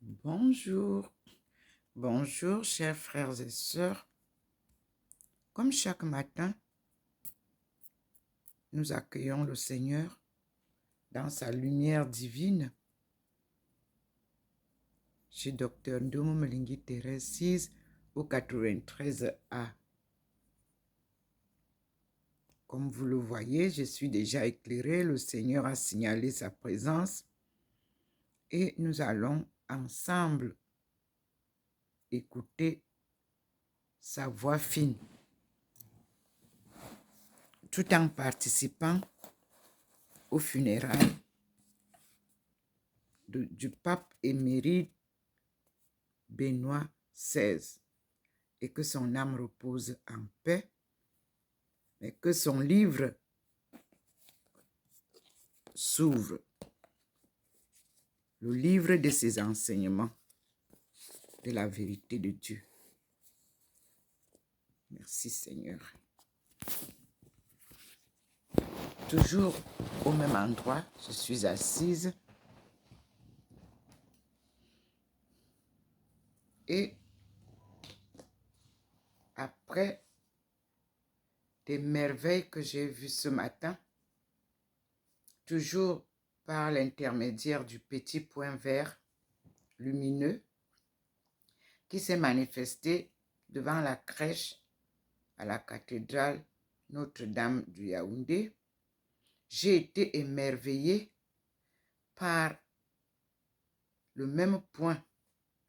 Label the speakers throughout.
Speaker 1: Bonjour, bonjour chers frères et sœurs. Comme chaque matin, nous accueillons le Seigneur dans sa lumière divine. Chez Dr Ndomo Mlingi Thérèse 6 au 93A. Comme vous le voyez, je suis déjà éclairé. Le Seigneur a signalé sa présence et nous allons ensemble écouter sa voix fine, tout en participant aux funérailles du pape émérite Benoît XVI, et que son âme repose en paix, mais que son livre s'ouvre, le livre de ses enseignements, de la vérité de Dieu. Merci Seigneur. Toujours au même endroit, je suis assise et après des merveilles que j'ai vues ce matin, toujours par l'intermédiaire du petit point vert lumineux qui s'est manifesté devant la crèche à la cathédrale Notre-Dame du Yaoundé, j'ai été émerveillée par le même point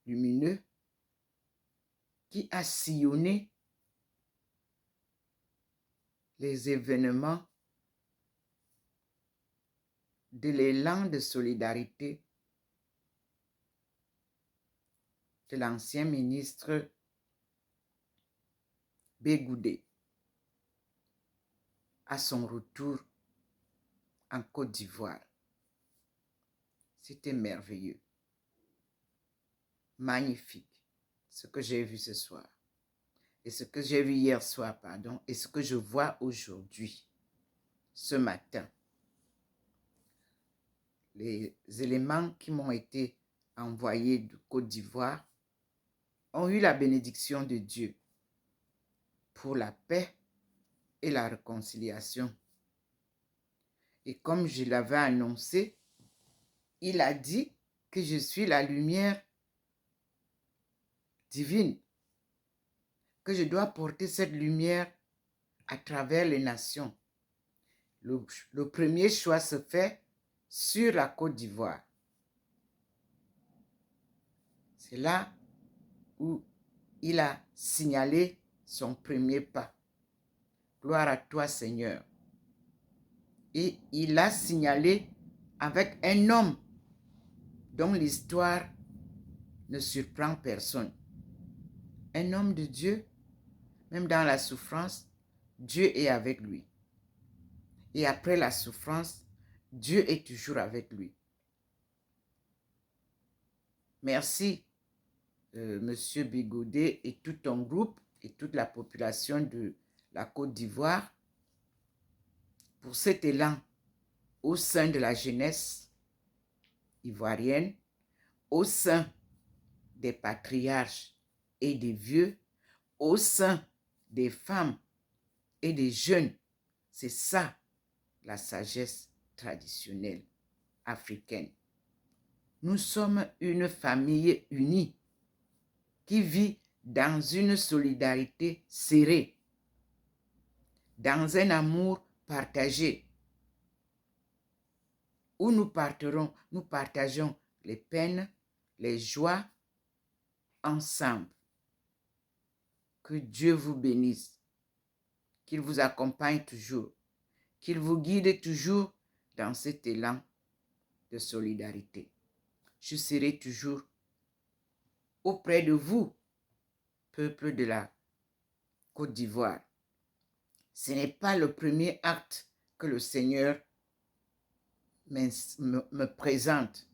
Speaker 1: lumineux qui a sillonné les événements de l'élan de solidarité de l'ancien ministre Bégoudé à son retour en Côte d'Ivoire. C'était merveilleux, magnifique, ce que j'ai vu ce soir, et ce que j'ai vu hier soir, pardon, et ce que je vois aujourd'hui, ce matin. Les éléments qui m'ont été envoyés de Côte d'Ivoire ont eu la bénédiction de Dieu pour la paix et la réconciliation. Et comme je l'avais annoncé, il a dit que je suis la lumière divine, que je dois porter cette lumière à travers les nations. Le premier choix se fait sur la Côte d'Ivoire. C'est là où il a signalé son premier pas. Gloire à toi, Seigneur. Et il a signalé avec un homme dont l'histoire ne surprend personne. Un homme de Dieu, même dans la souffrance, Dieu est avec lui. Et après la souffrance, Dieu est toujours avec lui. Merci, Monsieur Bigoudé et tout ton groupe et toute la population de la Côte d'Ivoire pour cet élan au sein de la jeunesse ivoirienne, au sein des patriarches et des vieux, au sein des femmes et des jeunes. C'est ça, la sagesse traditionnelle africaine. Nous sommes une famille unie qui vit dans une solidarité serrée, dans un amour partagé, où nous partageons les peines, les joies ensemble. Que Dieu vous bénisse, qu'il vous accompagne toujours, qu'il vous guide toujours dans cet élan de solidarité. Je serai toujours auprès de vous, peuple de la Côte d'Ivoire. Ce n'est pas le premier acte que le Seigneur me présente.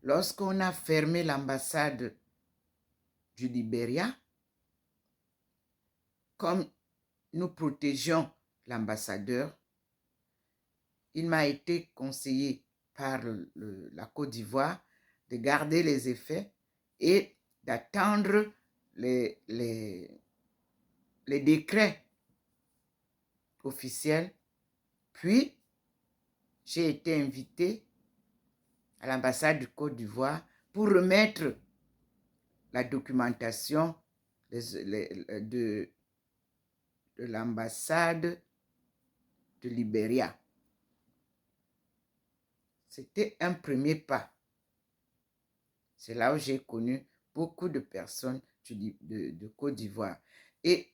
Speaker 1: Lorsqu'on a fermé l'ambassade du Libéria, comme nous protégeons l'ambassadeur, il m'a été conseillé par la Côte d'Ivoire de garder les effets et d'attendre les décrets officiels. Puis, j'ai été invité à l'ambassade de Côte d'Ivoire pour remettre la documentation de l'ambassade de Libéria. C'était un premier pas. C'est là où j'ai connu beaucoup de personnes de Côte d'Ivoire. Et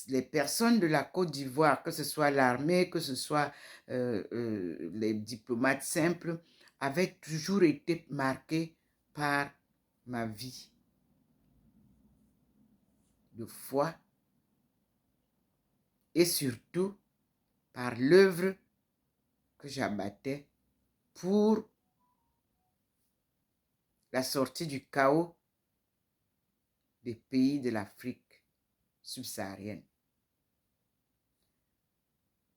Speaker 1: les personnes de la Côte d'Ivoire, que ce soit l'armée, que ce soit les diplomates simples, avaient toujours été marquées par ma vie de foi et surtout par l'œuvre que j'abattais pour la sortie du chaos des pays de l'Afrique subsaharienne.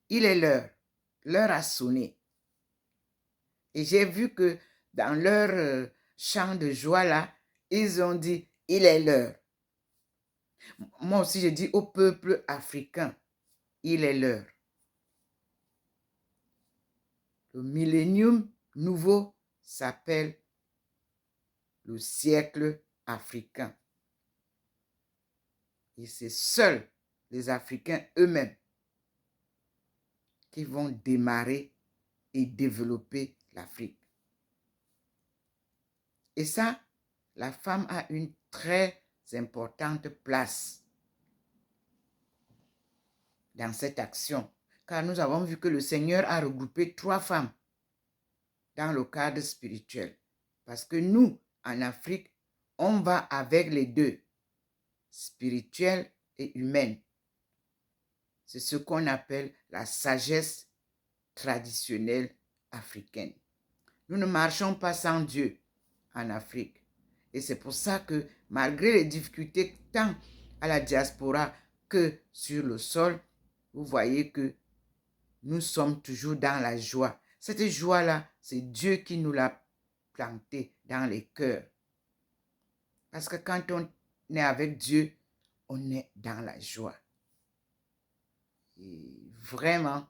Speaker 1: Il est l'heure. L'heure a sonné. Et j'ai vu que dans leur chant de joie là, ils ont dit, il est l'heure. Moi aussi, je dis au peuple africain, il est l'heure. Le millénium nouveau s'appelle le siècle africain. Et c'est seuls les Africains eux-mêmes qui vont démarrer et développer l'Afrique. Et ça, la femme a une très importante place dans cette action. Car nous avons vu que le Seigneur a regroupé 3 femmes dans le cadre spirituel. Parce que nous, en Afrique, on va avec les deux, spirituelle et humaine. C'est ce qu'on appelle la sagesse traditionnelle africaine. Nous ne marchons pas sans Dieu en Afrique. Et c'est pour ça que malgré les difficultés tant à la diaspora que sur le sol, vous voyez que nous sommes toujours dans la joie. Cette joie-là, c'est Dieu qui nous l'a plantée dans les cœurs. Parce que quand on est avec Dieu, on est dans la joie. Et vraiment,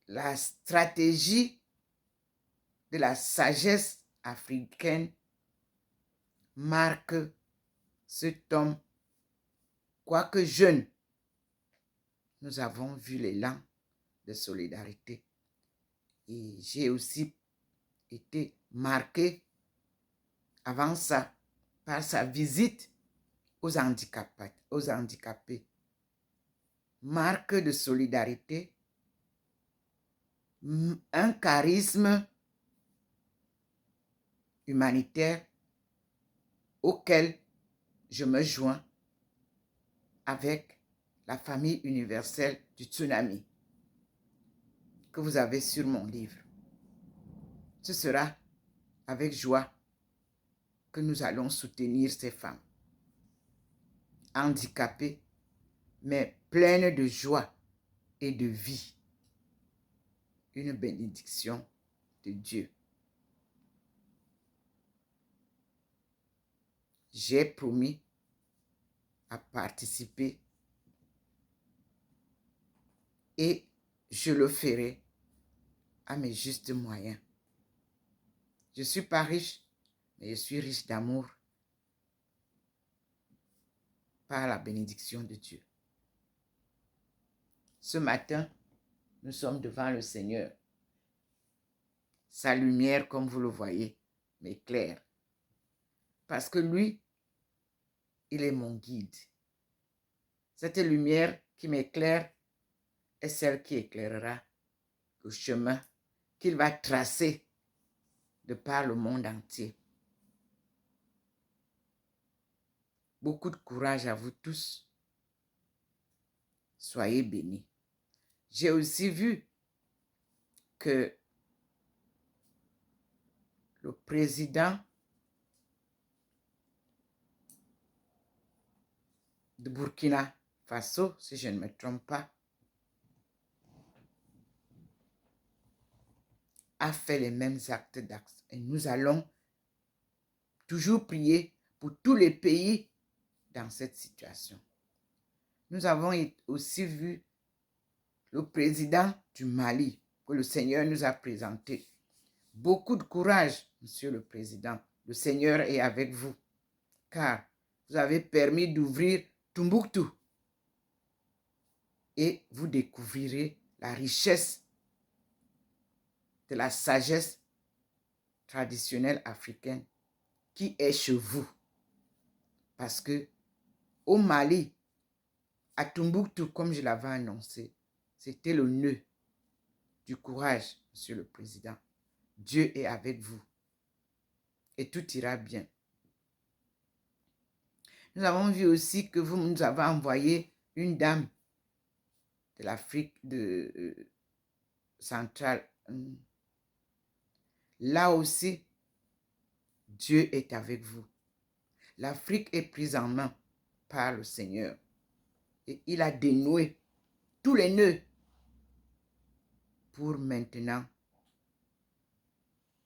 Speaker 1: la stratégie de la sagesse africaine marque cet homme. Quoique jeune, nous avons vu l'élan de solidarité. Et j'ai aussi été marqué avant ça par sa visite aux handicapés. Marque de solidarité, un charisme humanitaire auquel je me joins avec la famille universelle du tsunami que vous avez sur mon livre. Ce sera avec joie que nous allons soutenir ces femmes handicapées, mais pleines de joie et de vie. Une bénédiction de Dieu. J'ai promis à participer et je le ferai à mes justes moyens. Je ne suis pas riche, mais je suis riche d'amour par la bénédiction de Dieu. Ce matin, nous sommes devant le Seigneur. Sa lumière, comme vous le voyez, m'éclaire. Parce que lui, il est mon guide. Cette lumière qui m'éclaire est celle qui éclairera le chemin qu'il va tracer de par le monde entier. Beaucoup de courage à vous tous. Soyez bénis. J'ai aussi vu que le président de Burkina Faso, si je ne me trompe pas, a fait les mêmes actes d'action. Et nous allons toujours prier pour tous les pays dans cette situation. Nous avons aussi vu le président du Mali que le Seigneur nous a présenté. Beaucoup de courage, Monsieur le Président. Le Seigneur est avec vous, car vous avez permis d'ouvrir Tombouctou et vous découvrirez la richesse de la sagesse traditionnelle africaine qui est chez vous. Parce que au Mali, à Tombouctou, comme je l'avais annoncé, c'était le nœud du courage, Monsieur le Président. Dieu est avec vous et tout ira bien. Nous avons vu aussi que vous nous avez envoyé une dame de l'Afrique centrale. Là aussi, Dieu est avec vous. L'Afrique est prise en main par le Seigneur. Et il a dénoué tous les nœuds pour maintenant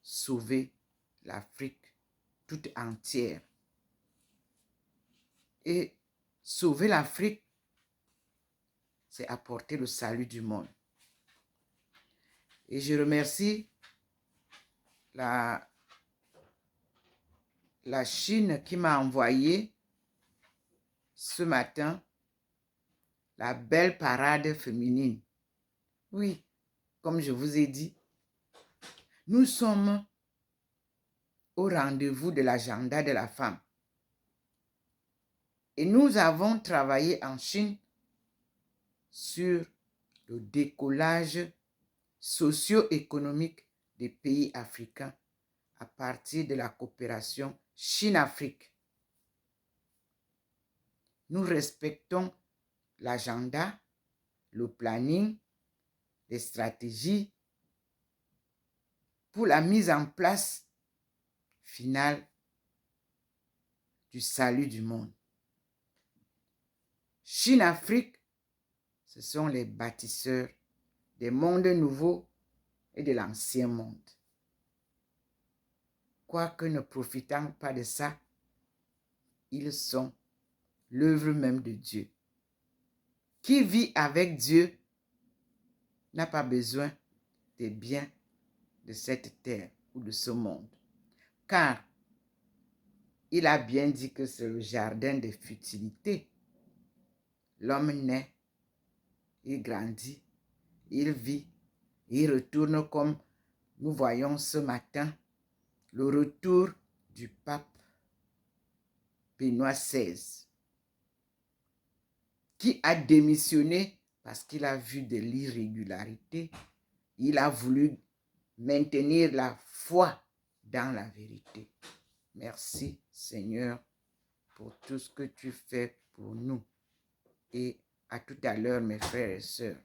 Speaker 1: sauver l'Afrique toute entière. Et sauver l'Afrique, c'est apporter le salut du monde. Et je remercie la Chine qui m'a envoyé ce matin la belle parade féminine. Oui, comme je vous ai dit, nous sommes au rendez-vous de l'agenda de la femme. Et nous avons travaillé en Chine sur le décollage socio-économique des pays africains à partir de la coopération Chine-Afrique. Nous respectons l'agenda, le planning, les stratégies pour la mise en place finale du salut du monde. Chine-Afrique, ce sont les bâtisseurs des mondes nouveaux et de l'ancien monde. Quoique ne profitant pas de ça, ils sont l'œuvre même de Dieu. Qui vit avec Dieu n'a pas besoin des biens de cette terre ou de ce monde. Car il a bien dit que c'est le jardin des futilités. L'homme naît, il grandit, il vit, il retourne comme nous voyons ce matin le retour du pape Benoît XVI, qui a démissionné parce qu'il a vu de l'irrégularité. Il a voulu maintenir la foi dans la vérité. Merci Seigneur pour tout ce que tu fais pour nous. Et à tout à l'heure mes frères et sœurs.